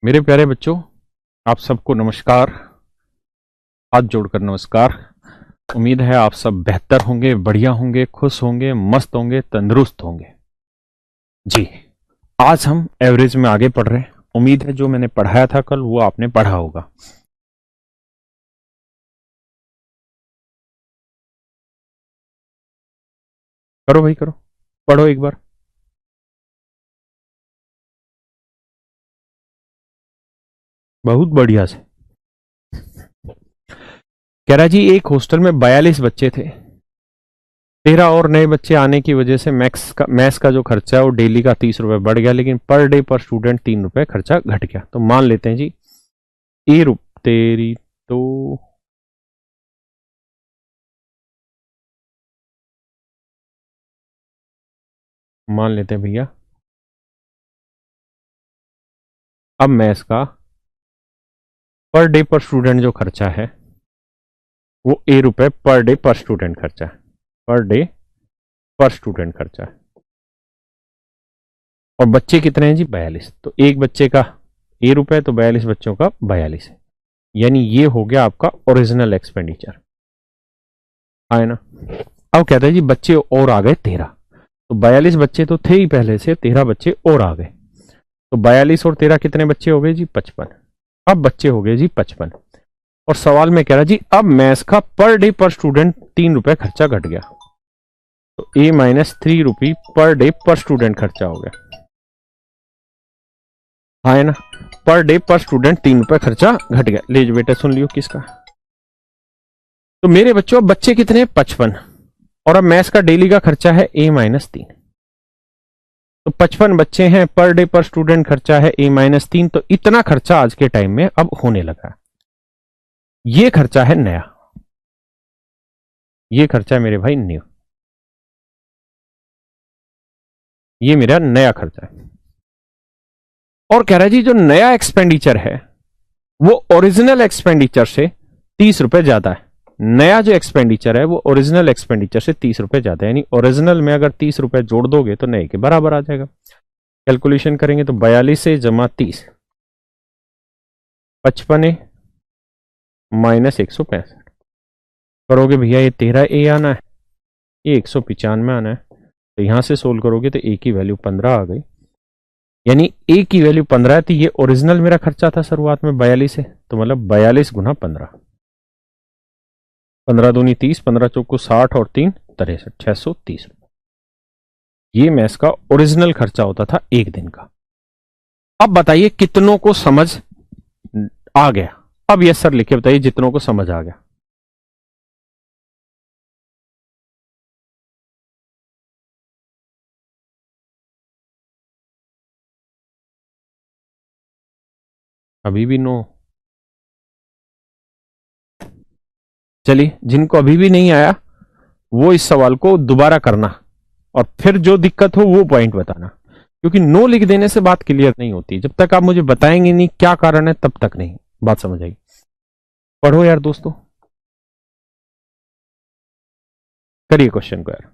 मेरे प्यारे बच्चों, आप सबको नमस्कार। हाथ जोड़कर नमस्कार। उम्मीद है आप सब बेहतर होंगे, बढ़िया होंगे, खुश होंगे, मस्त होंगे, तंदुरुस्त होंगे। जी, आज हम एवरेज में आगे पढ़ रहे हैं। उम्मीद है जो मैंने पढ़ाया था कल वो आपने पढ़ा होगा। करो भाई करो, पढ़ो एक बार। बहुत बढ़िया से। कह रहा जी एक हॉस्टल में 42 बच्चे थे। 13 और नए बच्चे आने की वजह से मैथ्स का जो खर्चा है वो डेली का 30 रुपए बढ़ गया, लेकिन पर डे पर स्टूडेंट 3 रुपए खर्चा घट गया। तो मान लेते हैं जी ए रुप तेरी तो मान लेते हैं भैया, अब मैथ्स का पर डे पर स्टूडेंट जो खर्चा है वो ए रुपए पर डे पर स्टूडेंट खर्चा है। पर डे पर स्टूडेंट खर्चा है। और बच्चे कितने हैं जी? 42। तो एक बच्चे का ए रुपए, तो 42 बच्चों का 42 है। यानी ये हो गया आपका ओरिजिनल एक्सपेंडिचर। है ना? अब कहते हैं जी बच्चे और आ गए 13। तो 42 बच्चे तो थे ही पहले से, 13 बच्चे और आ गए। तो 42 और 13 कितने बच्चे हो गए जी? 55। अब बच्चे हो गए जी 55। और सवाल में कह रहा जी अब मैथ्स का पर डे पर स्टूडेंट 3 रुपए खर्चा घट गया। तो A-3 रुपी पर डे पर स्टूडेंट खर्चा हो गया। हाँ है ना? पर डे पर स्टूडेंट 3 रुपए खर्चा घट गया। ले जो बेटा सुन लियो किसका। तो मेरे बच्चों अब बच्चे कितने हैं? 55। और अब मैथ्स का डेली का खर्चा है A-3। तो 55 बच्चे हैं, पर डे पर स्टूडेंट खर्चा है A-3। तो इतना खर्चा आज के टाइम में अब होने लगा है। ये खर्चा है नया। ये खर्चा है मेरे भाई न्यू। ये मेरा नया खर्चा है। और कह रहा है जी जो नया एक्सपेंडिचर है वो ओरिजिनल एक्सपेंडिचर से 30 रुपए ज्यादा है। नया जो एक्सपेंडिचर है वो ओरिजिनल एक्सपेंडिचर से 30 रुपए ज्यादा है। यानी ओरिजिनल में अगर 30 रुपए जोड़ दोगे तो नए के बराबर आ जाएगा। कैलकुलेशन करेंगे तो 42 से जमा 30, 55 माइनस 165 करोगे भैया, ये 13 ए आना है, ये 195 आना है। तो यहां से सोल्व करोगे तो ए की वैल्यू 15 आ गई। यानी ए की वैल्यू 15 है। तो ये ओरिजिनल मेरा खर्चा था शुरुआत में 42 है, तो मतलब 42 गुना 15। 15 दूनी 30, 15 चौको 60 और 3 63, 630। ये मैथ्स का ओरिजिनल खर्चा होता था एक दिन का। अब बताइए कितनों को समझ आ गया? अब यस सर लिखे बताइए जितनों को समझ आ गया। अभी भी नो? चलिए जिनको अभी भी नहीं आया वो इस सवाल को दोबारा करना, और फिर जो दिक्कत हो वो पॉइंट बताना। क्योंकि नो लिख देने से बात क्लियर नहीं होती। जब तक आप मुझे बताएंगे नहीं क्या कारण है तब तक नहीं बात समझ आएगी। पढ़ो यार दोस्तों, करिए क्वेश्चन को यार।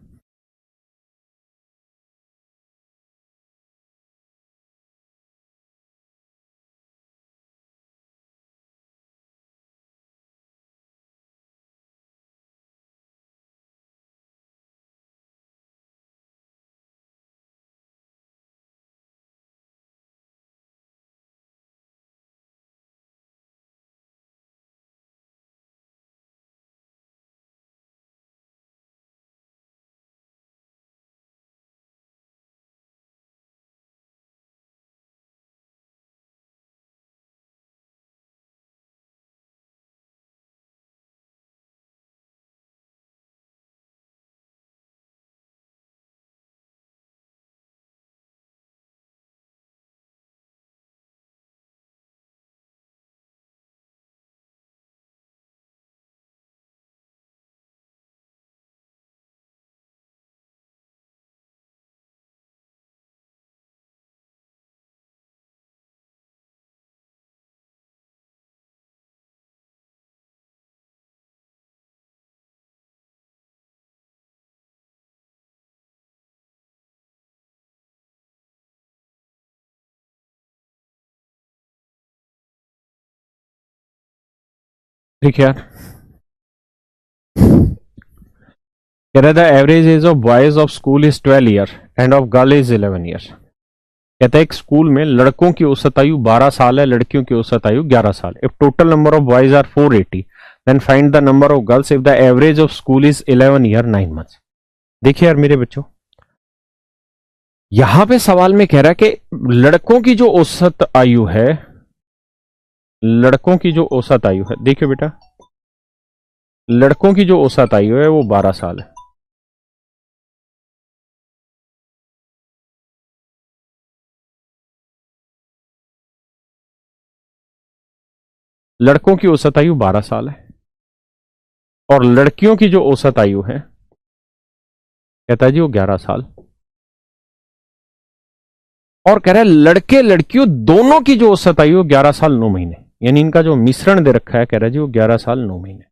ठीक है यार, कह रहा था average age of boys of school is 12 year end of girl is 11 year. कहता है एक स्कूल में लड़कों की औसत आयु 12 साल है, लड़कियों की औसत आयु 11 साल। If total number of boys are 480 then find the number of girls if the average of school is 11 year 9 months. देखिए यार मेरे बच्चों, यहां पे सवाल में कह रहा है कि लड़कों की जो औसत आयु है, लड़कों की जो औसत आयु है, देखियो बेटा, लड़कों की जो औसत आयु है वो 12 साल है। लड़कों की औसत आयु 12 साल है और लड़कियों की जो औसत आयु है कहता है जी वो 11 साल। और कह रहा है लड़के लड़कियों दोनों की जो औसत आयु 11 साल 9 महीने, यानी इनका जो मिश्रण दे रखा है, कह रहा है जी वो 11 साल 9 महीने,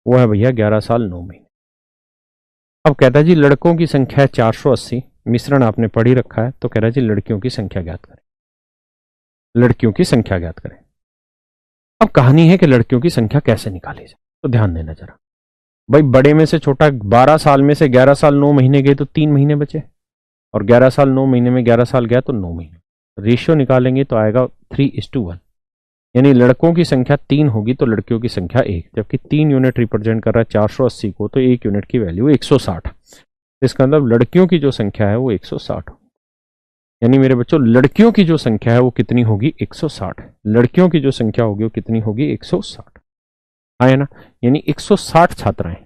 वो है भैया 11 साल 9 महीने। अब कहता है जी लड़कों की संख्या है 480, मिश्रण आपने पढ़ ही रखा है, तो कह रहा है जी लड़कियों की संख्या ज्ञात करें, लड़कियों की संख्या ज्ञात करें। अब कहानी है कि लड़कियों की संख्या कैसे निकाली जाए, तो ध्यान देना जरा भाई। बड़े में से छोटा 12 साल में से 11 साल 9 महीने गए तो 3 महीने बचे, और 11 साल 9 महीने में 11 साल गया तो 9 महीने। रेशियो निकालेंगे तो आएगा 3:1, यानी लड़कों की संख्या 3 होगी तो लड़कियों की संख्या 1, जबकि 3 यूनिट रिप्रेजेंट कर रहा है 480 को, तो 1 यूनिट की वैल्यू 160। इसका मतलब लड़कियों की जो संख्या है वो 160 होगी। यानी मेरे बच्चों लड़कियों की जो संख्या है वो कितनी होगी? 160। लड़कियों की जो संख्या होगी वो कितनी होगी? 160। है ना, यानी 160 छात्राएं।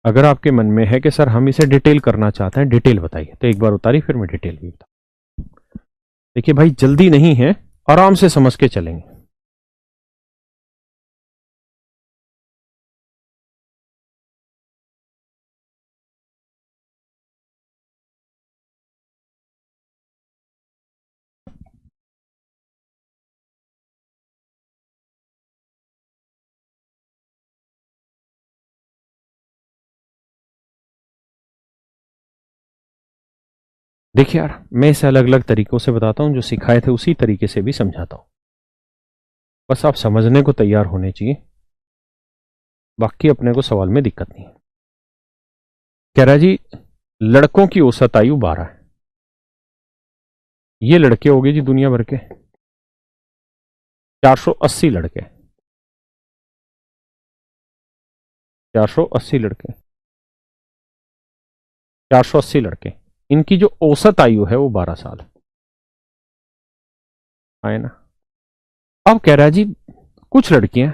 अगर आपके मन में है कि सर हम इसे डिटेल करना चाहते हैं, डिटेल बताइए, तो एक बार उतारी फिर मैं डिटेल भी बता। देखिए भाई जल्दी नहीं है, आराम से समझ के चलेंगे। देखिए यार मैं इसे अलग अलग तरीकों से बताता हूं, जो सिखाए थे उसी तरीके से भी समझाता हूं, बस आप समझने को तैयार होने चाहिए, बाकी अपने को सवाल में दिक्कत नहीं है। कह रहा है जी लड़कों की औसत आयु 12 है, ये लड़के हो गए जी दुनिया भर के 480 लड़के, 480 लड़के, 480 लड़के, इनकी जो औसत आयु है वो 12 साल है ना। अब कह रहा है जी कुछ लड़कियां,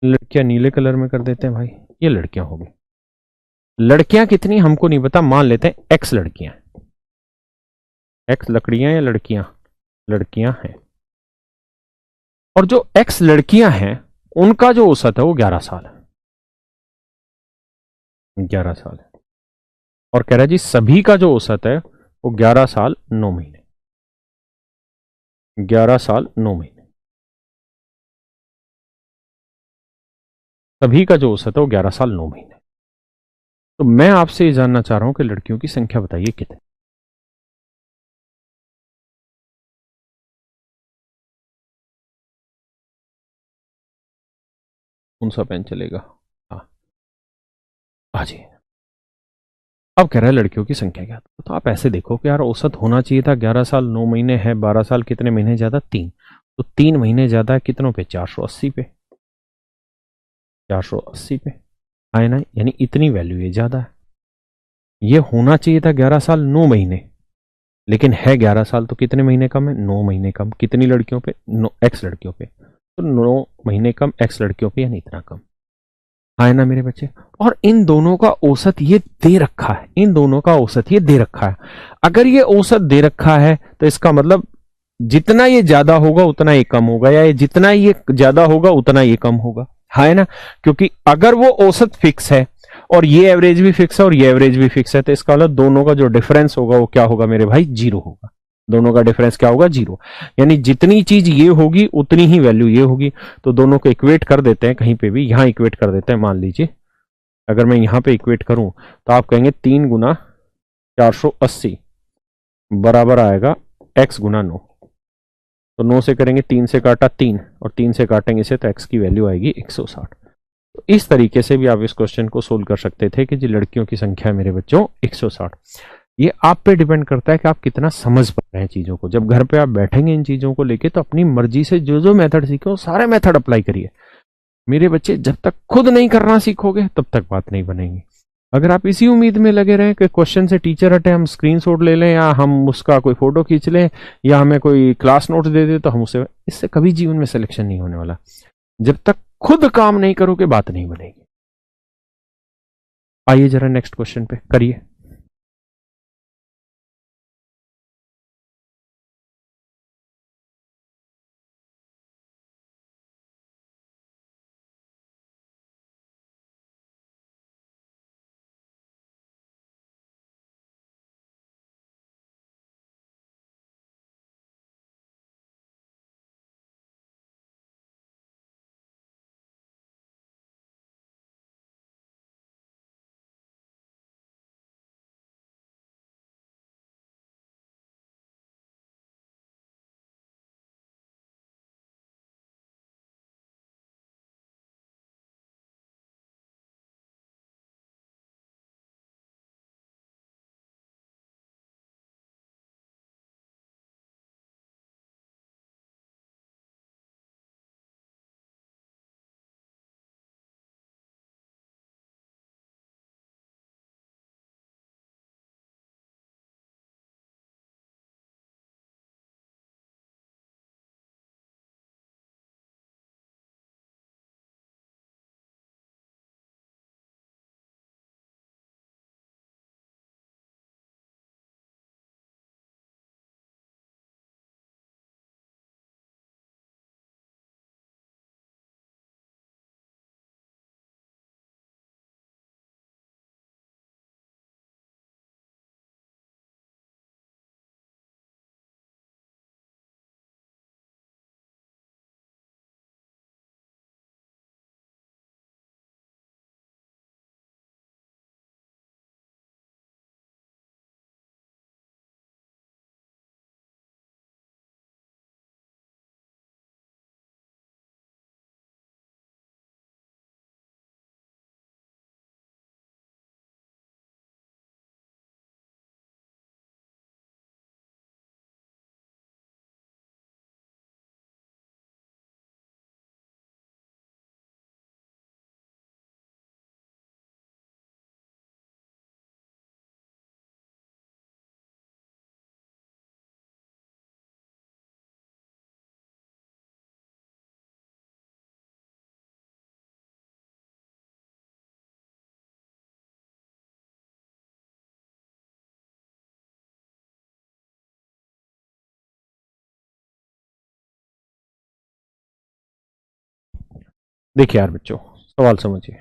लड़कियां नीले कलर में कर देते हैं भाई, ये लड़कियां होगी। लड़कियां कितनी हमको नहीं पता, मान लेते हैं एक्स लड़कियां, एक्स लकड़ियां या लड़कियां, लड़कियां हैं। और जो एक्स लड़कियां हैं उनका जो औसत है वो 11 साल है, 11 साल है। और कह रहा है जी सभी का जो औसत है वो 11 साल 9 महीने, 11 साल 9 महीने, सभी का जो औसत है वो 11 साल 9 महीने। तो मैं आपसे ये जानना चाह रहा हूं कि लड़कियों की संख्या बताइए कितनी। कौन सा पेन चलेगा? हाँ आ जाइए। अब कह रहा है लड़कियों की संख्या क्या, तो आप ऐसे देखो कि यार औसत होना चाहिए था 11 साल 9 महीने है, 12 साल कितने महीने ज्यादा? 3, तो 3 महीने ज्यादा है कितनों पे? 480 पे, 480 पे है ना, यानी इतनी वैल्यू ये ज्यादा है। ये होना चाहिए था 11 साल 9 महीने, लेकिन है 11 साल, तो कितने महीने कम है? 9 महीने कम। कितनी लड़कियों पे? एक्स लड़कियों पे, तो 9 महीने कम एक्स लड़कियों पे, यानी इतना कम है ना मेरे बच्चे। और इन दोनों का औसत ये दे रखा है, इन दोनों का औसत ये दे रखा है। अगर ये औसत दे रखा है तो इसका मतलब जितना ये ज्यादा होगा उतना ये कम होगा, या ये जितना ये ज्यादा होगा उतना ये कम होगा, है ना। क्योंकि अगर वो औसत फिक्स है और ये एवरेज भी फिक्स है और ये एवरेज भी फिक्स है, तो इसका मतलब दोनों का जो डिफरेंस होगा वो क्या होगा मेरे भाई? 0 होगा। दोनों का डिफरेंस क्या होगा? 0। यानी जितनी चीज ये होगी उतनी ही वैल्यू ये होगी। तो दोनों को इक्वेट कर देते हैं, कहीं पे भी यहां इक्वेट कर देते हैं। मान लीजिए अगर मैं यहां पे इक्वेट करूं तो आप कहेंगे 3 गुना 480 बराबर आएगा x गुना 9। तो 9 से करेंगे, 3 से काटा 3 और 3 से काटेंगे इसे तो x की वैल्यू आएगी 160। तो इस तरीके से भी आप इस क्वेश्चन को सोल्व कर सकते थे कि जी लड़कियों की संख्या है मेरे बच्चों 160। ये आप पे डिपेंड करता है कि आप कितना समझ पा रहे हैं चीजों को। जब घर पे आप बैठेंगे इन चीजों को लेके तो अपनी मर्जी से जो जो मेथड सीखे वो सारे मेथड अप्लाई करिए मेरे बच्चे। जब तक खुद नहीं करना सीखोगे तब तक बात नहीं बनेगी। अगर आप इसी उम्मीद में लगे रहें कि क्वेश्चन से टीचर हटे, हम स्क्रीनशॉट ले लें या हम उसका कोई फोटो खींच लें या हमें कोई क्लास नोट्स दे दे तो हम उसे, इससे कभी जीवन में सिलेक्शन नहीं होने वाला। जब तक खुद काम नहीं करोगे बात नहीं बनेगी। आइए जरा नेक्स्ट क्वेश्चन पे करिए। देखिए यार बच्चों, सवाल समझिए।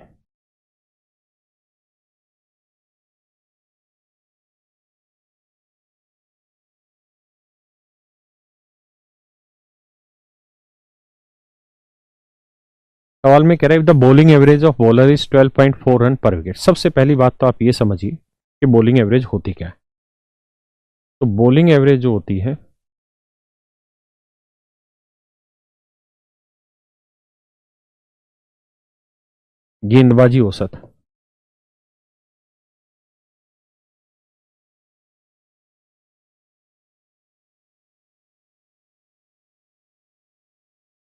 सवाल में कह रहा है the bowling average of bowler is 12.4 run पर विकेट। सबसे पहली बात तो आप ये समझिए कि बॉलिंग एवरेज होती क्या है। तो बॉलिंग एवरेज जो होती है गेंदबाजी औसत।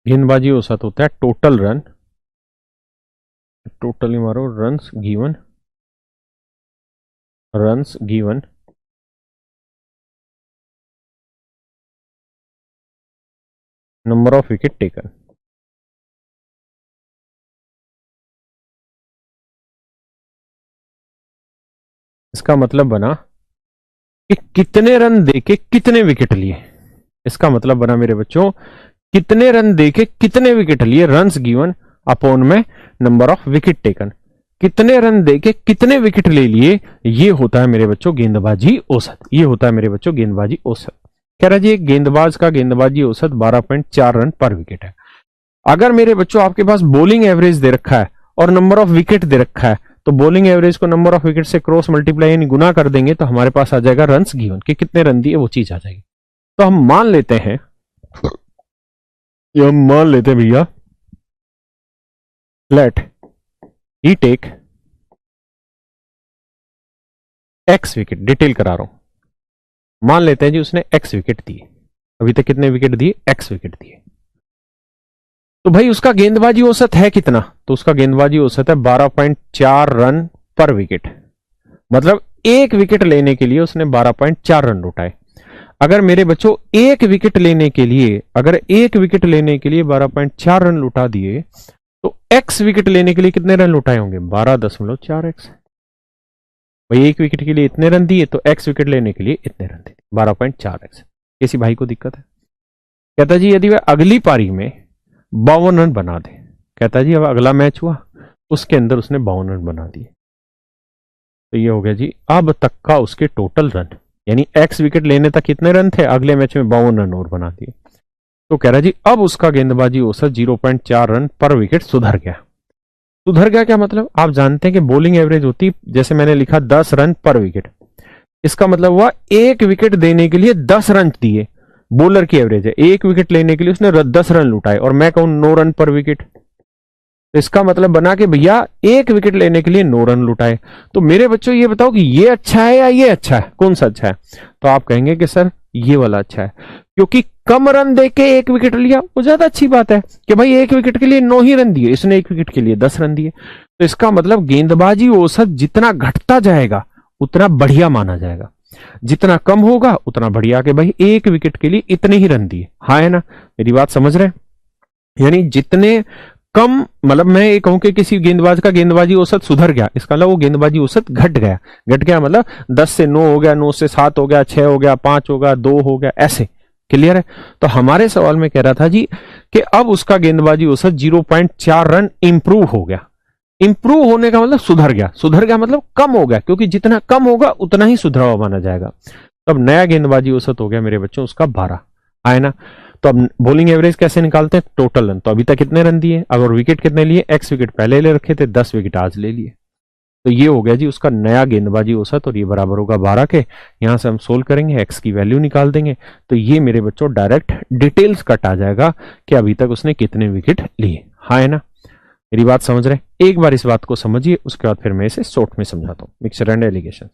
गेंदबाजी औसत होता है टोटल रन, टोटली मारो runs given number of wicket taken. इसका मतलब बना कि कितने रन देके कितने विकेट लिए। इसका मतलब बना मेरे बच्चों कितने रन देके कितने विकेट लिए, रन्स गिवन अपॉन में नंबर ऑफ विकेट टेकन। कितने रन देके कितने विकेट ले लिए, ये होता है मेरे बच्चों गेंदबाजी औसत। ये होता है मेरे बच्चों गेंदबाजी औसत। कह रहा जी एक गेंदबाज का गेंदबाजी औसत 12.4 रन पर विकेट है। अगर मेरे बच्चों आपके पास बॉलिंग एवरेज दे रखा है और नंबर ऑफ विकेट दे रखा है तो बॉलिंग एवरेज को नंबर ऑफ विकेट से क्रॉस मल्टीप्लाई यानी गुना कर देंगे तो हमारे पास आ जाएगा रन्स गिवन कि कितने रन दिए वो चीज आ जाएगी। तो हम मान लेते हैं ये हम मान लेते हैं भैया, लेट ही टेक एक्स विकेट, डिटेल करा रहा हूं, मान लेते हैं जी उसने एक्स विकेट दिए, अभी तक कितने विकेट दिए, एक्स विकेट दिए। तो भाई उसका गेंदबाजी औसत है कितना, तो उसका गेंदबाजी औसत है 12.4 रन पर विकेट, मतलब एक विकेट लेने के लिए उसने 12.4 रन लुटाए। अगर मेरे बच्चों एक विकेट लेने के लिए, अगर एक विकेट लेने के लिए 12.4 रन लुटा दिए, तो एक्स विकेट लेने के लिए कितने रन लुटाए होंगे, 12.4 एक्स। भाई एक विकेट के लिए इतने रन दिए, तो एक्स विकेट लेने के लिए इतने रन दिए, 12.4 एक्स। किसी भाई को दिक्कत है? कहता जी यदि वह अगली पारी में 52 रन बना दे, कहता जी अब अगला मैच हुआ, उसके अंदर उसने 52 रन बना दिए, तो ये हो गया जी अब तक का उसके टोटल रन, यानी एक्स विकेट लेने तक कितने रन थे, अगले मैच में 52 रन और बना दिए। तो कह रहा जी अब उसका गेंदबाजी औसत 0.4 रन पर विकेट सुधर गया। सुधर गया क्या मतलब, आप जानते हैं कि बॉलिंग एवरेज होती, जैसे मैंने लिखा 10 रन पर विकेट, इसका मतलब हुआ एक विकेट देने के लिए 10 रन दिए, बॉलर की एवरेज है, एक विकेट लेने के लिए उसने 10 रन लुटाए, और मैं कहूं 9 रन पर विकेट, तो इसका मतलब बना कि भैया एक विकेट लेने के लिए 9 रन लुटाए। तो मेरे बच्चों ये बताओ कि ये अच्छा है या ये अच्छा है, कौन सा अच्छा है? तो आप कहेंगे कि सर ये वाला अच्छा है, क्योंकि कम रन दे के एक विकेट लिया, वो ज्यादा अच्छी बात है कि भाई एक विकेट के लिए 9 ही रन दिए, इसने एक विकेट के लिए 10 रन दिए। तो इसका मतलब गेंदबाजी औसत जितना घटता जाएगा उतना बढ़िया माना जाएगा, जितना कम होगा उतना बढ़िया, कि भाई एक विकेट के लिए इतने ही रन दिए। हाँ है ना, मेरी बात समझ रहे हैं? यानी जितने कम, मतलब मैं ये कहूं कि किसी गेंदबाज का गेंदबाजी औसत सुधर गया, इसका मतलब वो गेंदबाजी औसत घट गया, घट गया मतलब 10 से 9 हो गया, 9 से 7 हो गया, 6 हो गया, 5 हो गया, 2 हो गया, ऐसे। क्लियर है? तो हमारे सवाल में कह रहा था जी कि अब उसका गेंदबाजी औसत 0.4 रन इंप्रूव हो गया। इंप्रूव होने का मतलब सुधर गया, सुधर गया मतलब कम हो गया, क्योंकि जितना कम होगा उतना ही सुधरा हुआ माना जाएगा। तो अब नया गेंदबाजी औसत हो गया मेरे बच्चों उसका 12, आए ना? तो अब बॉलिंग एवरेज कैसे निकालते हैं, टोटल रन, तो अभी तक कितने रन दिए, अगर विकेट कितने लिए, एक्स विकेट पहले ले रखे थे, 10 विकेट आज ले लिए, तो ये हो गया जी उसका नया गेंदबाजी औसत, और ये बराबर होगा 12 के। यहां से हम सोल्व करेंगे, एक्स की वैल्यू निकाल देंगे, तो ये मेरे बच्चों डायरेक्ट डिटेल्स कट आ जाएगा कि अभी तक उसने कितने विकेट लिए। हाँ है ना, मेरी बात समझ रहे हैं? एक बार इस बात को समझिए, उसके बाद फिर मैं इसे शॉर्ट में समझाता हूं, मिक्सचर एंड एलिगेशन।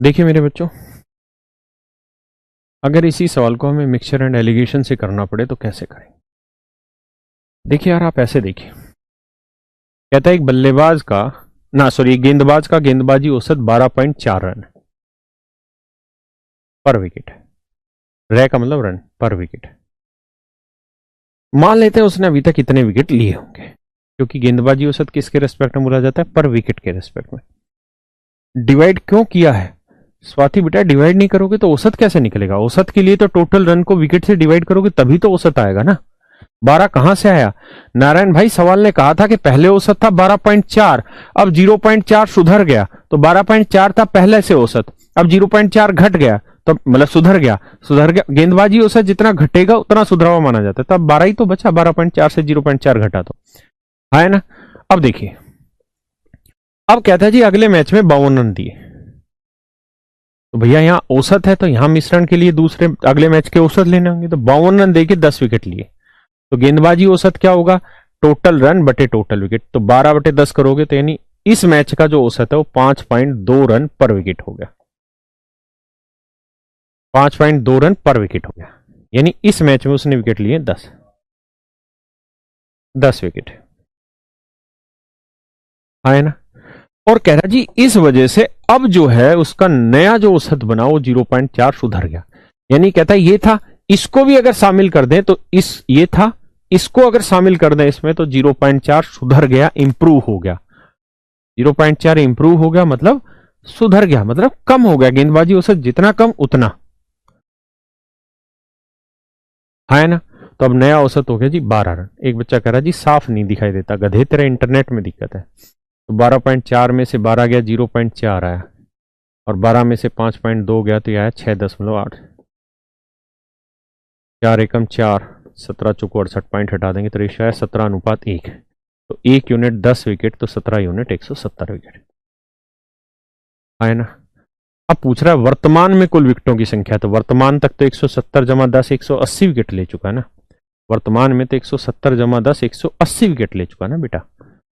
देखिए मेरे बच्चों, अगर इसी सवाल को हमें मिक्सचर एंड एलिगेशन से करना पड़े तो कैसे करें? देखिए यार, आप ऐसे देखिए, कहता है एक बल्लेबाज का, ना सॉरी, गेंदबाज का गेंदबाजी औसत 12.4 रन पर विकेट है। रह का मतलब रन पर विकेट। मान लेते हैं उसने अभी तक इतने विकेट लिए होंगे, क्योंकि गेंदबाजी औसत किसके रेस्पेक्ट में बोला जाता है? पर विकेट के रेस्पेक्ट में। डिवाइड क्यों किया है स्वाति बेटा? डिवाइड नहीं करोगे तो औसत कैसे निकलेगा? औसत के लिए तो टोटल रन को विकेट से डिवाइड करोगे तभी तो औसत आएगा ना। 12 कहां से आया नारायण भाई? सवाल ने कहा था कि पहले औसत था 12.4, अब 0.4 सुधर गया, तो 12.4 था पहले से औसत, अब 0.4 घट गया, तो मतलब सुधर गया। गेंदबाजी औसत जितना घटेगा उतना सुधरा हुआ माना जाता है, तब 12 ही तो बचा, 12.4 से 0.4 घटा तो है ना। अब देखिए, अब कहता है जी अगले मैच में 52 रन दिए, तो भैया यहाँ औसत है तो यहाँ मिश्रण के लिए दूसरे अगले मैच के औसत लेने होंगे, तो 52 रन देके 10 विकेट लिए, तो गेंदबाजी औसत क्या होगा? टोटल रन बटे टोटल विकेट, तो 12/10 करोगे तो यानी इस मैच का जो औसत है वो 5.2 रन पर विकेट हो गया। 5.2 रन पर विकेट हो गया, यानी इस मैच में उसने विकेट लिए 10 विकेट, है ना। और कह रहा जी इस वजह से अब जो है उसका नया जो औसत बना वो 0.4 सुधर गया। यानी कहता है ये था, इसको भी अगर शामिल कर दें तो ये था, इसको अगर शामिल कर दें इसमें तो 0.4 सुधर गया, इंप्रूव हो गया। 0.4 इंप्रूव हो गया मतलब सुधर गया, मतलब कम हो गया। गेंदबाजी औसत जितना कम उतना, है ना। तो अब नया औसत हो गया जी 12 रन। एक बच्चा कह रहा जी साफ नहीं दिखाई देता, गधे तेरे इंटरनेट में दिक्कत है। तो 12.4 में से 12 गया, 0.4 आया, और 12 में से 5.2 गया तो यह आया 6.8। 4 एकम 4, 17 × 4 = 68, हटा देंगे तो रेशियो है 17:1। तो 1 यूनिट 10 विकेट, तो 17 यूनिट 170 विकेट, है ना। अब पूछ रहा है वर्तमान में कुल विकेटों की संख्या, तो वर्तमान तक तो 170 जमा 10 180 विकेट ले चुका है ना। वर्तमान में तो 170 जमा 10 180 विकेट ले चुका है ना बेटा।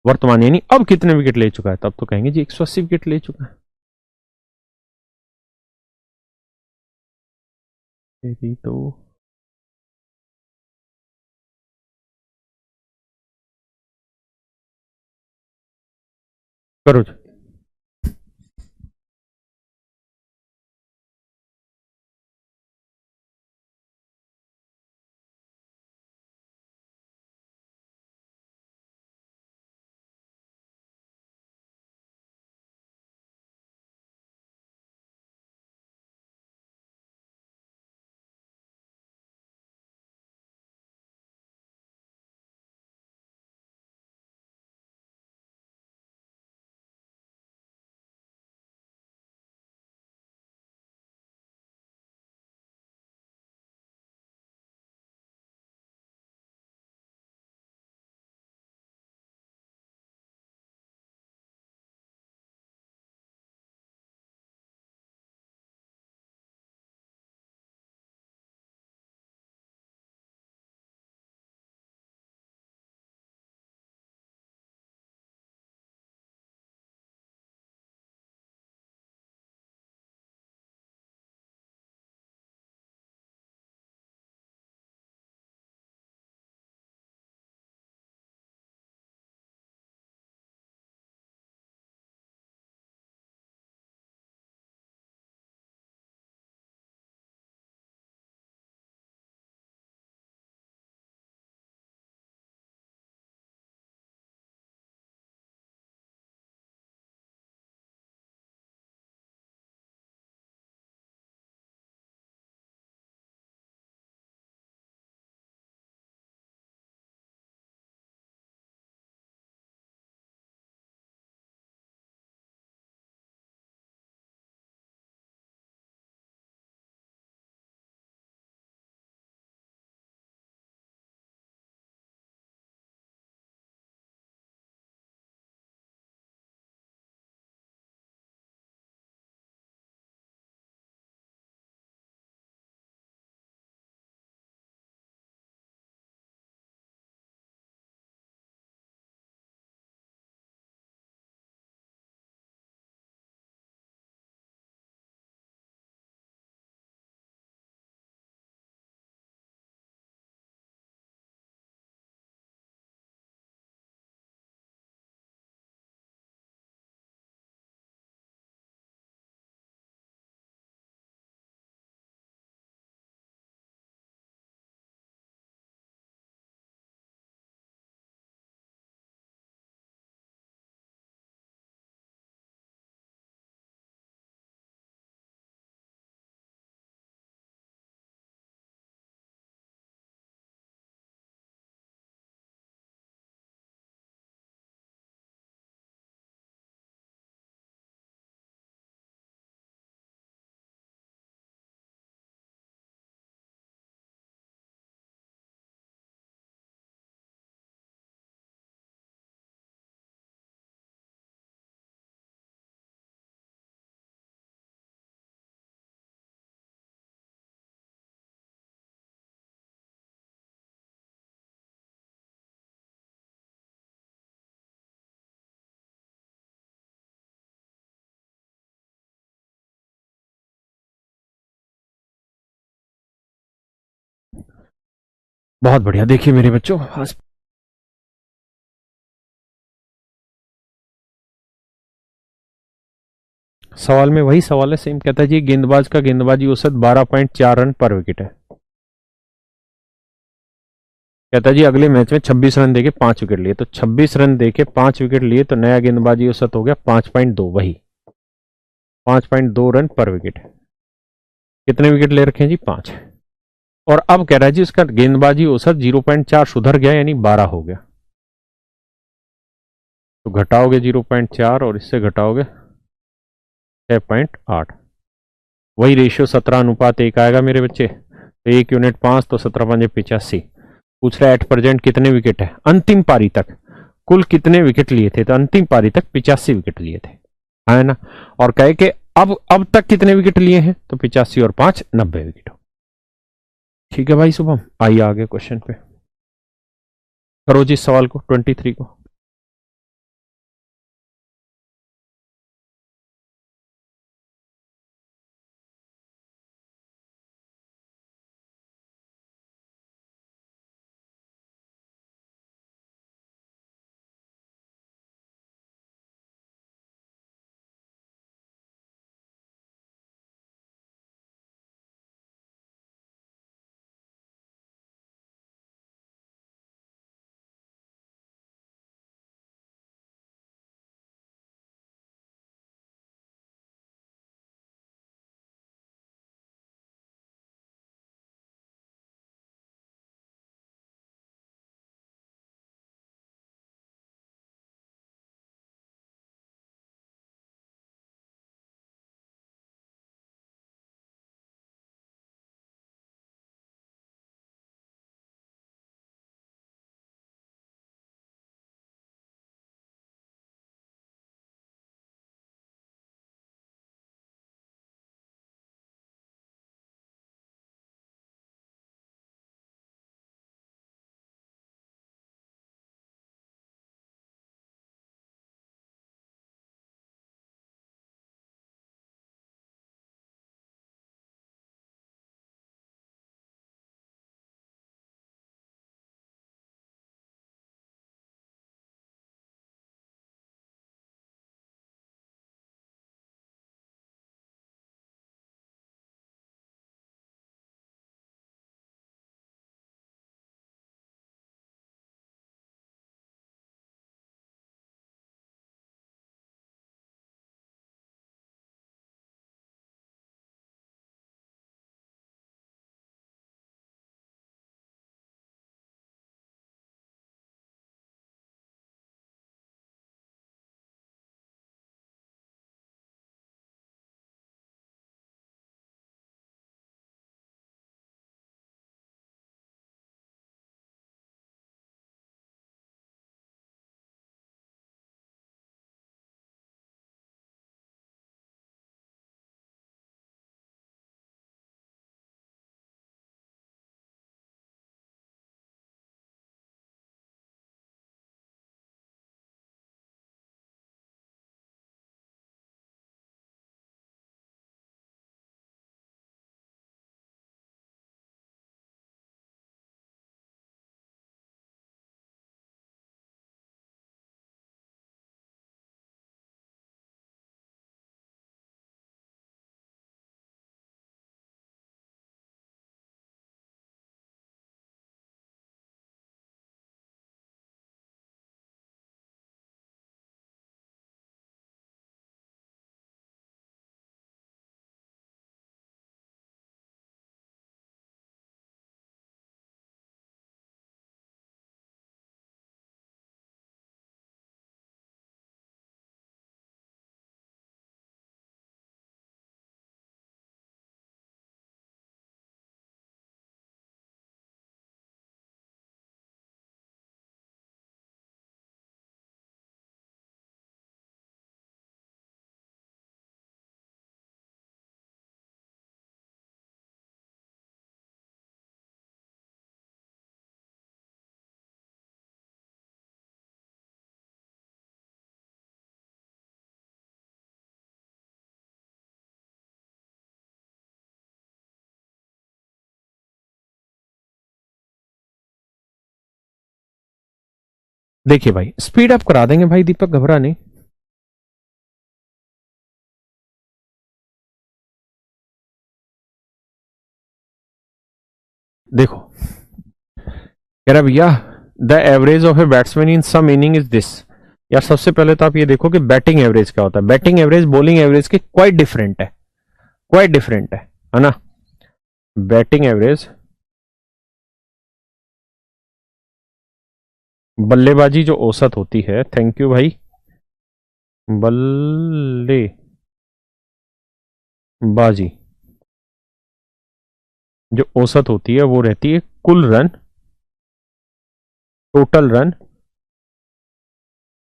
वर्तमान यानी अब कितने विकेट ले चुका है? तब तो कहेंगे जी 180 विकेट ले चुका है। तेरी तो करो जी। बहुत बढ़िया। देखिए मेरे बच्चों, सवाल में वही सवाल है, सेम। कहता है जी गेंदबाज का गेंदबाजी औसत 12.4 रन पर विकेट है। कहता है जी अगले मैच में 26 रन देके 5 विकेट लिए, तो 26 रन देके 5 विकेट लिए तो नया गेंदबाजी औसत हो गया 5.2, वही 5.2 रन पर विकेट। कितने विकेट ले रखे हैं जी? 5। और अब कह रहा है जी उसका गेंदबाजी औसत 0.4 सुधर गया, यानी 12 हो गया। तो घटाओगे 0.4 और इससे घटाओगे 6.8, वही रेशियो 17:1 आएगा मेरे बच्चे। तो 1 यूनिट 5, तो 17×5 = 85। पूछ रहा है एट प्रेजेंट कितने विकेट है अंतिम पारी तक, कुल कितने विकेट लिए थे? तो अंतिम पारी तक 85 विकेट लिए थे, है ना। और कहे कि अब तक कितने विकेट लिए हैं? तो 85 और 5 90 विकेट हो। ठीक है भाई शुभम, आइए आगे क्वेश्चन पे। करो जी सवाल को, 23 को। देखिए भाई स्पीड अप करा देंगे भाई दीपक, घबरा नहीं। देखो कह रहा भैया the average of a batsman in some inning is this. यार सबसे पहले तो आप ये देखो कि बैटिंग एवरेज क्या होता है। बैटिंग एवरेज बॉलिंग एवरेज के क्वाइट डिफरेंट है, क्वाइट डिफरेंट है ना। बैटिंग एवरेज बल्लेबाजी जो औसत होती है, थैंक यू भाई, बल्लेबाजी जो औसत होती है वो रहती है कुल रन, टोटल रन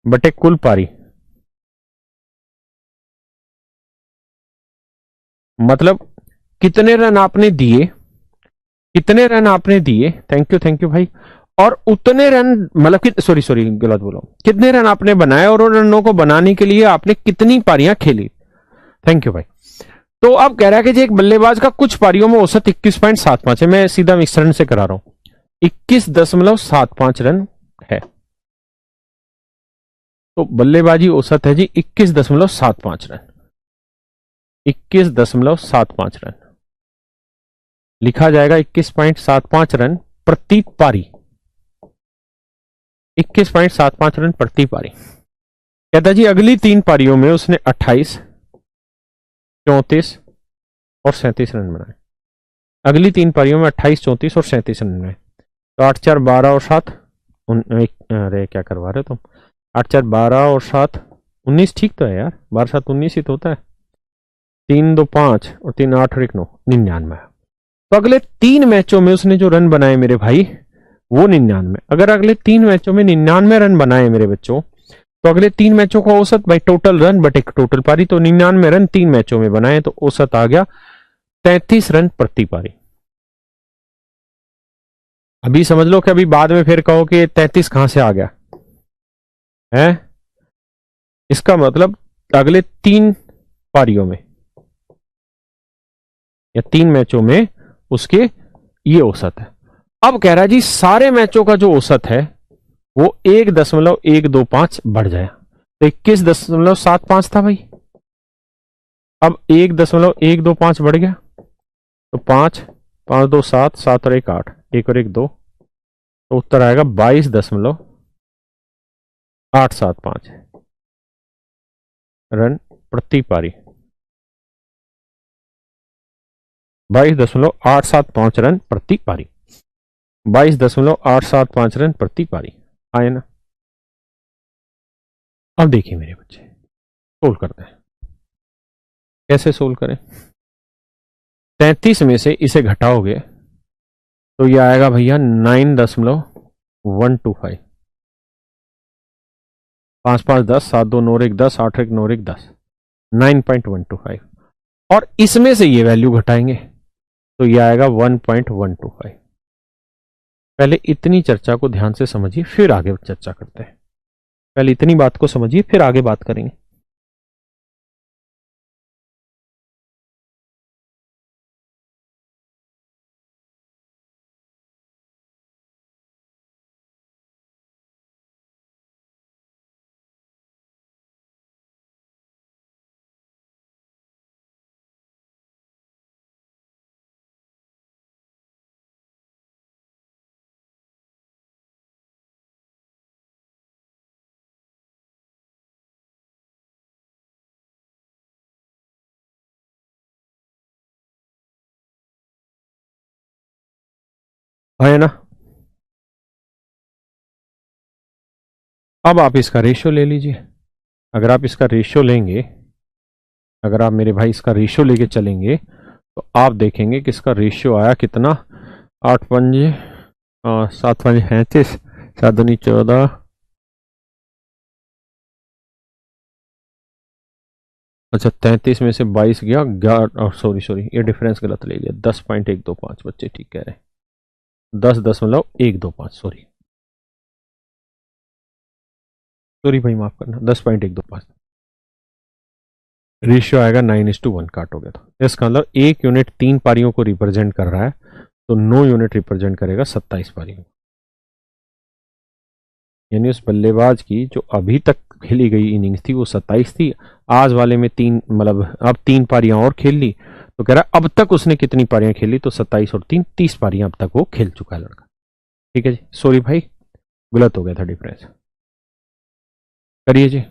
बटे कुल पारी। मतलब कितने रन आपने दिए, कितने रन आपने दिए, थैंक यू भाई, और उतने रन मतलब कि सॉरी सॉरी गलत बोला, कितने रन आपने बनाए और उन रनों को बनाने के लिए आपने कितनी पारियां खेली। थैंक यू भाई। तो अब कह रहा है कि जी एक बल्लेबाज का कुछ पारियों में औसत 21.75 है। मैं सीधा मिक्स रन से करा रहा हूं, 21.75 रन है। तो बल्लेबाजी औसत है जी 21.75 रन, 21.75 रन लिखा जाएगा 21.75 रन प्रति पारी, 21.75 रन प्रति पारी। कहता जी अगली 3 पारियों में उसने 28, 34 और 37 रन बनाए। अगली 3 पारियों में 28, 34 और 37 रन बनाए। तो 8 4 12 और 7, अरे क्या करवा रहे तुम, 8 4 12 और 7 19, ठीक तो है यार, 12 7 19 ही तो होता है। 3 2 5 और 3 8 और 1 9, 99। तो अगले 3 मैचों में उसने जो रन बनाए मेरे भाई वो 99। अगर अगले 3 मैचों में 99 रन बनाए मेरे बच्चों, तो अगले 3 मैचों का औसत भाई टोटल रन बटे टोटल पारी, तो 99 रन 3 मैचों में बनाए तो औसत आ गया 33 रन प्रति पारी। अभी समझ लो कि अभी बाद में फिर कहो कि 33 कहां से आ गया है, इसका मतलब अगले 3 पारियों में या 3 मैचों में उसके ये औसत है। अब कह रहा है जी सारे मैचों का जो औसत है वो 1.125 बढ़ जाए। तो 21.75 था भाई, अब 1.125 बढ़ गया, तो 5 5 2 7 7 और 1 8, 1 और 1 2, तो उत्तर आएगा 22.875 रन प्रति पारी। 22.875 रन प्रति पारी, 22.875 रन प्रति पारी आए ना। अब देखिए मेरे बच्चे सोल्व करते हैं, कैसे सोल्व करें। 33 में से इसे घटाओगे तो ये आएगा भैया 9.125, 5 5 10, 7 2 9 1 10, 8 1 9 1 10, 9.125। और इसमें से ये वैल्यू घटाएंगे तो ये आएगा 1.125। पहले इतनी चर्चा को ध्यान से समझिए फिर आगे चर्चा करते हैं। पहले इतनी बात को समझिए फिर आगे बात करेंगे। है ना। अब आप इसका रेशियो ले लीजिए। अगर आप इसका रेशियो लेंगे, अगर आप मेरे भाई इसका रेशियो लेके चलेंगे तो आप देखेंगे कि इसका रेशियो आया कितना, 8 पंजे 7 पंजे 35, 7 दूनी 14, अच्छा 33 में से 22 गया 11, सॉरी सॉरी ये डिफरेंस गलत ले लिया, 10.125 बच्चे ठीक कह रहे हैं, 10.125, सॉरी सॉरी भाई माफ करना, 10.125 रेशियो आएगा 9:1, काटोगे तो इसका मतलब 1 यूनिट 3 पारियों को रिप्रेजेंट कर रहा है, तो 9 यूनिट रिप्रेजेंट करेगा 27 पारियों। यानी उस बल्लेबाज की जो अभी तक खेली गई इनिंग्स थी वो 27 थी, आज वाले में तीन मतलब अब 3 पारियां और खेल ली, तो कह रहा है अब तक उसने कितनी पारियां खेली, तो 27 और 3 30 पारियां अब तक वो खेल चुका है लड़का। ठीक है जी, सॉरी भाई गलत हो गया था डिफरेंस, करिए जी।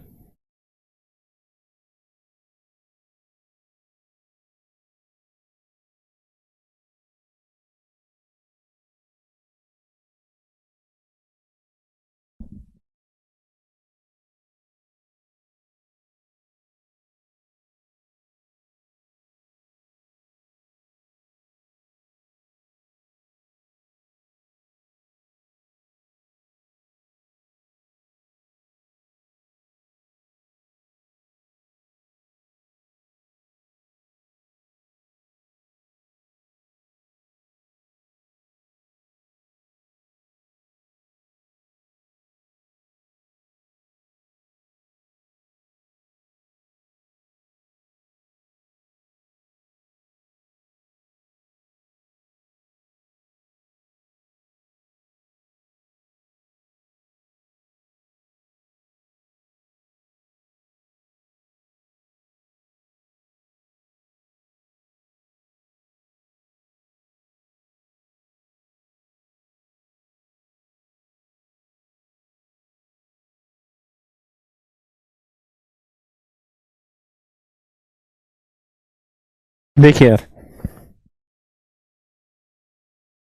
देखिए यार,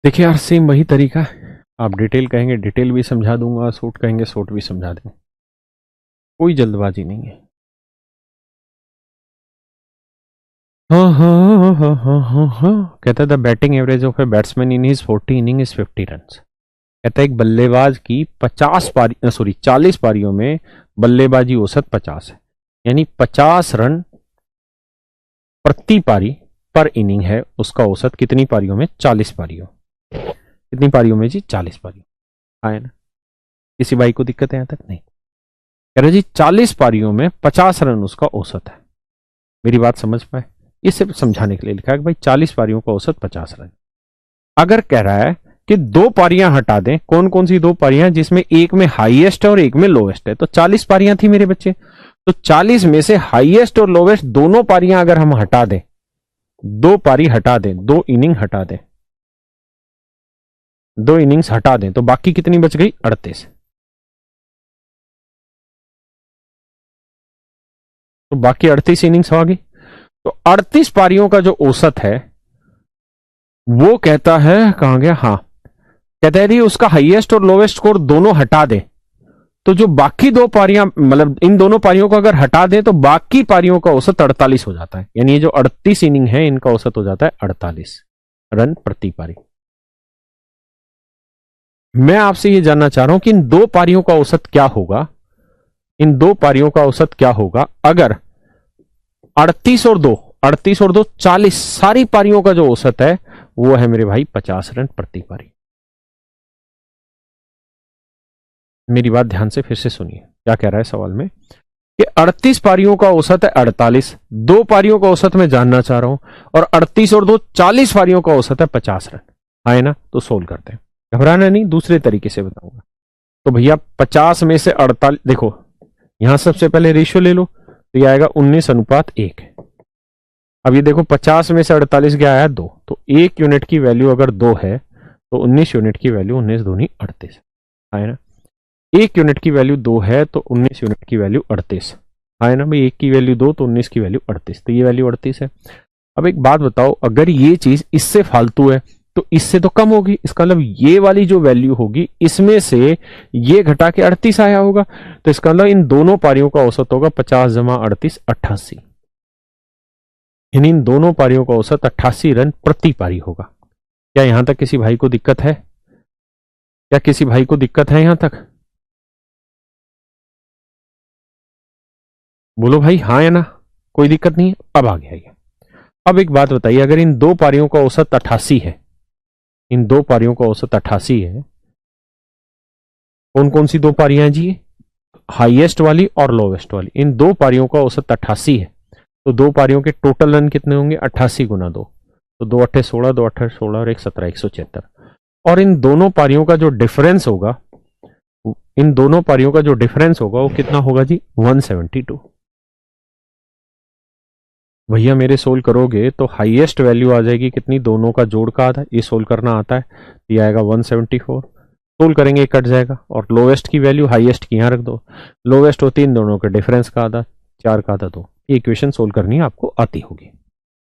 देखिए यार सेम वही तरीका है, आप डिटेल कहेंगे डिटेल भी समझा दूंगा, शॉर्ट कहेंगे शॉर्ट भी समझा देंगे, कोई जल्दबाजी नहीं है। हाँ हाँ हाँ हाँ हाँ हाँ, कहता है the batting average of a batsman in his 40 inning is 50 run. कहता है एक बल्लेबाज की 40 पारियों में बल्लेबाजी औसत 50 है, यानी 50 रन प्रति पारी पर इनिंग है उसका औसत, कितनी पारियों में, 40 पारियों, कितनी पारियों में जी, 40 पारियों। आए ना, किसी भाई को दिक्कत है यहां तक, नहीं। कह रहे जी 40 पारियों में 50 रन उसका औसत है, मेरी बात समझ पाए, इसे समझाने के लिए लिखा है कि भाई 40 पारियों का औसत 50 रन। अगर कह रहा है कि 2 पारियां हटा दें, कौन कौन सी 2 पारियां, जिसमें एक में हाईएस्ट है और एक में लोवेस्ट है, तो 40 पारियां थी मेरे बच्चे, तो 40 में से हाईएस्ट और लोवेस्ट दोनों पारियां अगर हम हटा दें, 2 पारी हटा दें, 2 इनिंग हटा दें, 2 इनिंग्स हटा दें, तो बाकी कितनी बच गई, 38। तो बाकी 38 इनिंग्स आ गई, तो 38 पारियों का जो औसत है वो कहता है, कहां गया, हाँ, कहता है उसका हाईएस्ट और लोवेस्ट स्कोर दोनों हटा दे, तो जो बाकी 2 पारियां मतलब इन दोनों पारियों को अगर हटा दे तो बाकी पारियों का औसत 48 हो जाता है, यानी ये जो 38 इनिंग है इनका औसत हो जाता है 48 रन प्रति पारी। मैं आपसे ये जानना चाह रहा हूं कि इन 2 पारियों का औसत क्या होगा, इन 2 पारियों का औसत क्या होगा अगर 38 और 2 40, सारी पारियों का जो औसत है वो है मेरे भाई 50 रन प्रति पारी। मेरी बात ध्यान से फिर से सुनिए, क्या कह रहा है सवाल में कि 38 पारियों का औसत है 48, 2 पारियों का औसत मैं जानना चाह रहा हूं, और 38 और 2 40 पारियों का औसत है 50 रन। आए ना, तो सोल्व करते हैं, घबराना नहीं, दूसरे तरीके से बताऊंगा। तो भैया 50 में से 48, देखो यहां सबसे पहले रेशियो ले लो, तो ये आएगा 19:1। अब ये देखो 50 में से 48 क्या आया, 2, तो 1 यूनिट की वैल्यू अगर 2 है तो 19 यूनिट की वैल्यू 19 दूनी 38, आए ना, 1 यूनिट की वैल्यू 2 है तो 19 यूनिट की वैल्यू 38, आए ना भाई, 1 की वैल्यू 2 तो 19 की वैल्यू 38, तो ये वैल्यू 38 है। अब एक बात बताओ, अगर ये चीज इससे फालतू है तो इससे तो कम होगी, इसका मतलब ये वाली जो वैल्यू होगी इसमें से ये घटा के 38 आया होगा, तो इसका मतलब इन दोनों पारियों का औसत होगा 50 जमा 38 88, इन दोनों पारियों का औसत 88 रन प्रति पारी होगा। क्या यहां तक किसी भाई को दिक्कत है, क्या किसी भाई को दिक्कत है यहां तक, बोलो भाई हाँ या ना, कोई दिक्कत नहीं है, अब आ गया ये। अब एक बात बताइए, अगर इन 2 पारियों का औसत 88 है, इन 2 पारियों का औसत 88 है, कौन कौन सी 2 पारियां हैं जी, हाईएस्ट वाली और लोवेस्ट वाली, इन 2 पारियों का औसत 88 है, तो 2 पारियों के टोटल रन कितने होंगे, 88 गुना 2, तो 2 8 16, 2 8 16 और 1 17, 176, और इन दोनों पारियों का जो डिफरेंस होगा इन दोनों पारियों का जो डिफरेंस होगा वो कितना होगा जी 172। भैया मेरे सोल्व करोगे तो हाईएस्ट वैल्यू आ जाएगी कितनी, दोनों का जोड़ का आधा, ये सोल्व करना आता है, ये आएगा 174। सोल्व करेंगे कट जाएगा, और लोवेस्ट की वैल्यू हाईएस्ट की यहाँ रख दो, लोवेस्ट होती है इन दोनों के डिफरेंस का आधा, 4 का आधा 2। ये इक्वेशन सोल्व करनी आपको आती होगी,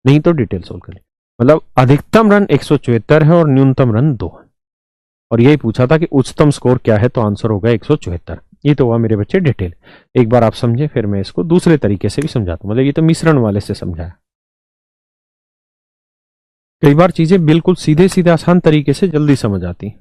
नहीं तो डिटेल सोल्व करनी। मतलब अधिकतम रन 174 है और न्यूनतम रन 2 है, और यही पूछा था कि उच्चतम स्कोर क्या है, तो आंसर होगा 174। ये तो हुआ मेरे बच्चे डिटेल। एक बार आप समझे, फिर मैं इसको दूसरे तरीके से भी समझाता हूं, मतलब ये तो मिश्रण वाले से समझाया। कई बार चीजें बिल्कुल सीधे सीधे आसान तरीके से जल्दी समझ आती।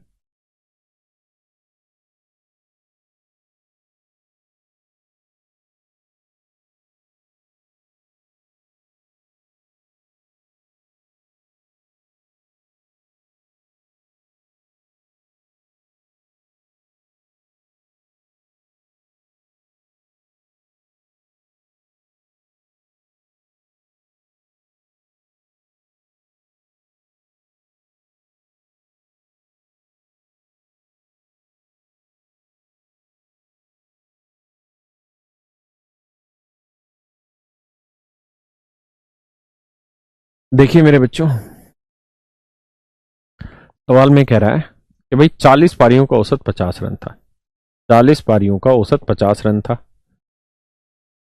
देखिए मेरे बच्चों, सवाल में कह रहा है कि भाई 40 पारियों का औसत 50 रन था, 40 पारियों का औसत 50 रन था,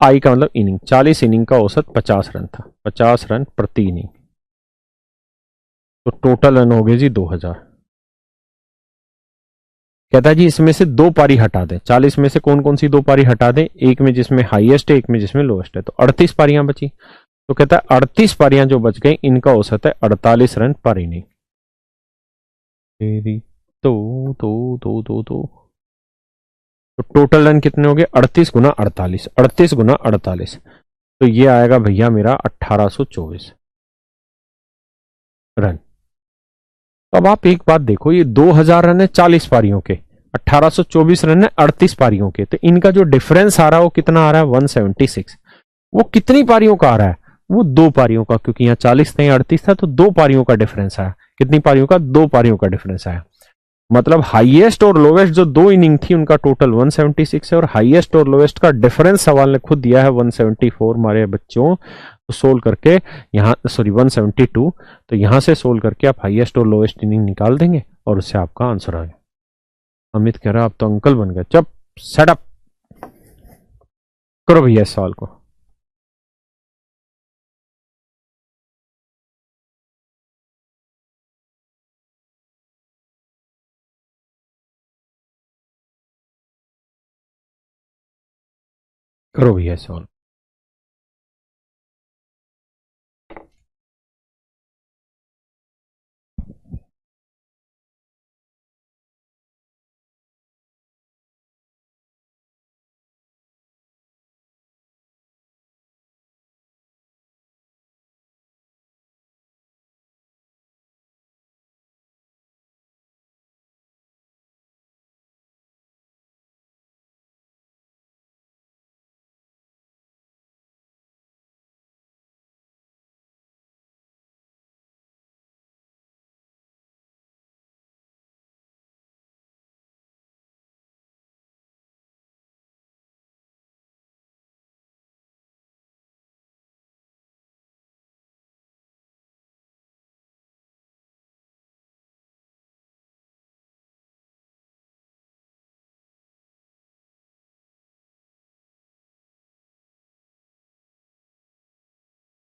आई का मतलब इनिंग, 40 इनिंग का औसत 50 रन था, 50 रन प्रति इनिंग, तो टोटल रन हो गए जी 2000। कहता है जी इसमें से 2 पारी हटा दें, 40 में से कौन कौन सी 2 पारी हटा दें, एक में जिसमें हाईएस्ट है, एक में जिसमें लोएस्ट है, तो 38 पारियां बची। तो कहता है 38 पारियां जो बच गई इनका औसत है 48 रन पर इनिंग। तो टोटल रन कितने हो गए, 38 गुना 48, 38 गुना 48, तो ये आएगा भैया मेरा 1824 रन। तो अब आप एक बात देखो, ये 2000 रन है 40 पारियों के, 1824 रन है 38 पारियों के, तो इनका जो डिफरेंस आ रहा है वो कितना आ रहा है 176। वो कितनी पारियों का आ रहा है, वो 2 पारियों का, क्योंकि यहाँ 40 था 38 था, तो 2 पारियों का डिफरेंस आया। कितनी पारियों का, 2 पारियों का डिफरेंस आया। मतलब हाईएस्ट और लोवेस्ट जो 2 इनिंग थी उनका टोटल 176 है, और हाईएस्ट और लोवेस्ट का डिफरेंस सवाल ने खुद दिया है 174 हमारे बच्चों। तो सोल्व करके यहाँ, सॉरी 172, तो यहां से सोल्व करके आप हाईएस्ट और लोवेस्ट इनिंग निकाल देंगे और उससे आपका आंसर आ गया। अमित कह रहा आप तो अंकल बन गए, चुप सेटअप करो भैया इस सवाल को। करो भैया इस सवाल।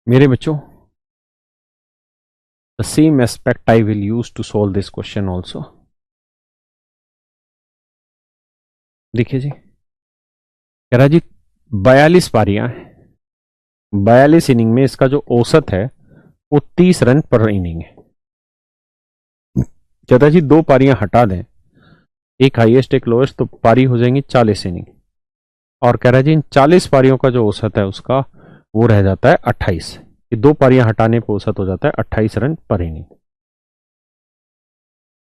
मेरे बच्चों, the same aspect I will use to solve this question also. देखिए जी, कह रहा जी 42 पारियां, 42 इनिंग में इसका जो औसत है वो 30 रन पर इनिंग है। कहता जी 2 पारियां हटा दें, एक हाईएस्ट एक लोएस्ट, तो पारी हो जाएंगी 40 इनिंग, और कह रहा जी इन 40 पारियों का जो औसत है उसका वो रह जाता है 28। ये 2 पारियां हटाने पर औसत हो जाता है 28 रन पर इनिंग।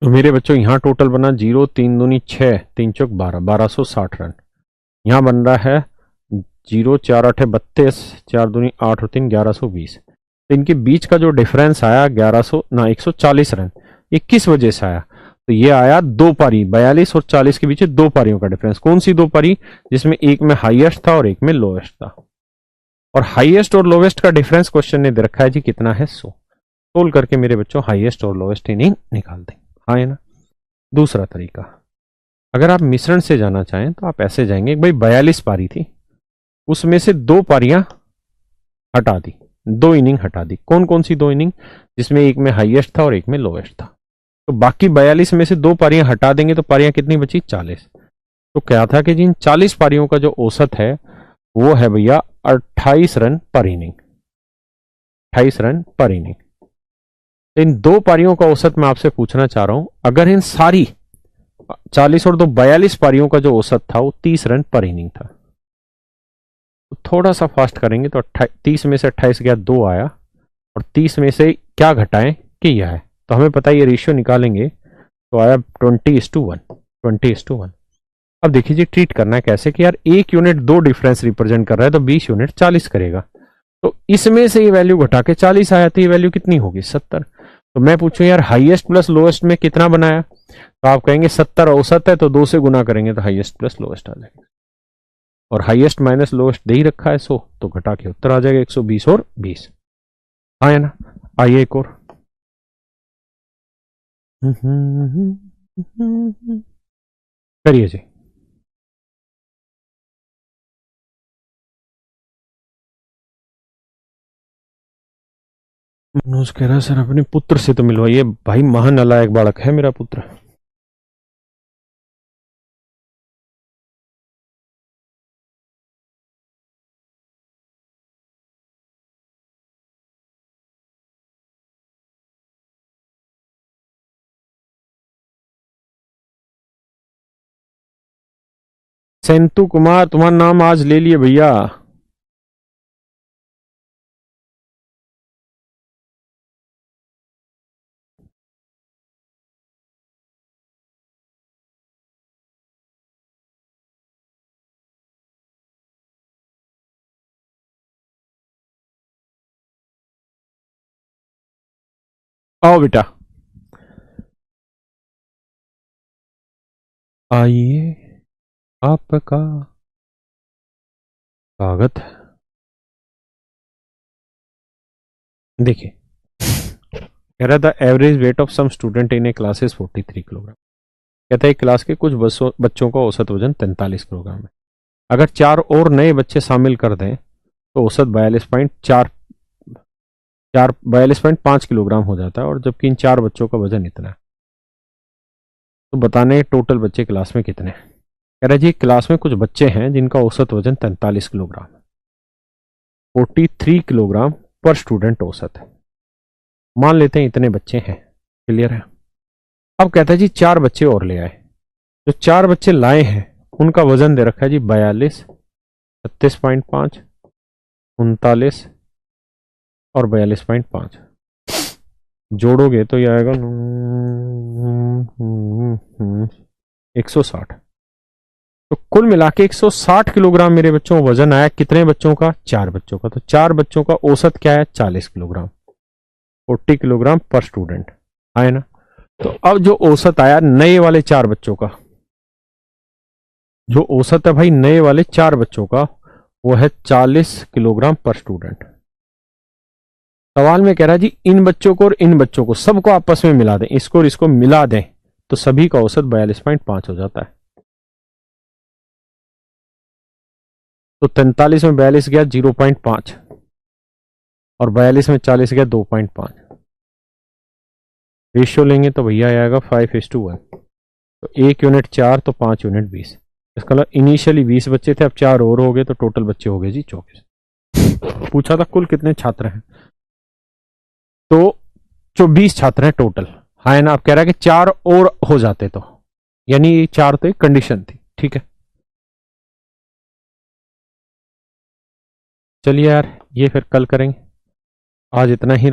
तो मेरे बच्चों यहाँ टोटल बना 0 3 दूनी 6 3 चौक 12, 1260 रन। यहाँ बन रहा है 0 4 8 32, 4 दूनी 8 और 3 1120। तो इनके बीच का जो डिफरेंस आया 1100 ना 140 रन, ये किस वजह से आया, तो ये आया दो पारी, 42 और 40 के बीच दो पारियों का डिफरेंस। कौन सी दो पारी? जिसमें एक में हाईएस्ट था और एक में लोएस्ट था। और हाईएस्ट और लोवेस्ट का डिफरेंस क्वेश्चन ने दे रखा है जी कितना है, 100। सोल्व करके मेरे बच्चों हाईएस्ट और लोवेस्ट इनिंग निकाल दें। हाँ है ना। दूसरा तरीका, अगर आप मिश्रण से जाना चाहें तो आप ऐसे जाएंगे, भाई 42 पारी थी, उसमें से दो पारियां हटा दी, दो इनिंग हटा दी। कौन कौन सी दो इनिंग? जिसमें एक में हाईएस्ट था और एक में लोवेस्ट था। तो बाकी 42 में से दो पारियां हटा देंगे तो पारियां कितनी बची? 40। तो क्या था कि जिन 40 पारियों का जो औसत है वो है भैया 28 रन पर इनिंग। 28 रन पर इनिंग। इन दो पारियों का औसत मैं आपसे पूछना चाह रहा हूं, अगर इन सारी 40 और दो 42 पारियों का जो औसत था वो 30 रन पर इनिंग था। तो थोड़ा सा फास्ट करेंगे तो 30 में से 28 गया, 2 आया, और 30 में से क्या घटाएं कि यह है। तो हमें पता है ये रेशियो निकालेंगे तो आया 20:1, 20:1। अब देखिए जी ट्रीट करना है कैसे कि यार एक यूनिट दो डिफरेंस रिप्रेजेंट कर रहा है तो 20 यूनिट 40 करेगा। तो इसमें से ये वैल्यू घटा के 40 आया तो ये वैल्यू कितनी होगी? 70। तो मैं पूछूं यार हाईएस्ट प्लस लोएस्ट में कितना बनाया? तो आप कहेंगे 70 औसत है तो 2 से गुना करेंगे तो हाईएस्ट प्लस लोएस्ट आ जाएगा। और हाईएस्ट माइनस लोएस्ट दे ही रखा है 100, तो घटा के उत्तर आ जाएगा 120 और 20। हाँ है ना। आइए एक और करिए जी। मनोज कह रहा है सर अपने पुत्र से तो मिलवाइए, भाई महानालायक बालक है मेरा पुत्र। सेंतु कुमार तुम्हारा नाम आज ले लिए भैया। आओ बेटा, आइए आपका स्वागत है। देखिए कह रहा था average weight of some student in a class is 43 kilogram. कहता है क्लास के कुछ बच्चों का औसत वजन 43 किलोग्राम है। अगर चार और नए बच्चे शामिल कर दें तो औसत 42.5 किलोग्राम हो जाता है, और जबकि इन चार बच्चों का वजन इतना है। तो बताने टोटल बच्चे क्लास में कितने हैं? कह रहा जी क्लास में कुछ बच्चे हैं जिनका औसत वजन 43 किलोग्राम है, 43 किलोग्राम पर स्टूडेंट औसत है। मान लेते हैं इतने बच्चे हैं। क्लियर है। अब कहता है जी चार बच्चे और ले आए। जो चार बच्चे लाए हैं उनका वजन दे रखा है जी 42, 36.5, 39 और 42.5। जोड़ोगे तो ये आएगा 160। तो कुल मिला के 160 किलोग्राम मेरे बच्चों का वजन आया। कितने बच्चों का? चार बच्चों का। तो चार बच्चों का औसत क्या है? 40 किलोग्राम, 40 किलोग्राम पर स्टूडेंट आए ना। तो अब जो औसत आया नए वाले चार बच्चों का, जो औसत है भाई नए वाले चार बच्चों का, वो है 40 किलोग्राम पर स्टूडेंट। सवाल में कह रहा है जी इन बच्चों को और इन बच्चों को सबको आपस में मिला दें, इसको और इसको मिला दें तो सभी का औसत 42.5 हो जाता है। तो 43 में 42 गया 0.5 और 42 में 40 गया 2.5। रेशियो लेंगे तो भैया आएगा 5:1। तो एक यूनिट 4 तो 5 यूनिट 20। इसका मतलब इनिशियली 20 बच्चे थे, अब चार और हो गए तो टोटल बच्चे हो गए जी 24। पूछा था कुल कितने छात्र हैं, तो जो 20 छात्र हैं टोटल। हाँ है ना। अब कह रहा है कि चार और हो जाते तो, यानी चार तो एक कंडीशन थी। ठीक है चलिए यार ये फिर कल करेंगे, आज इतना ही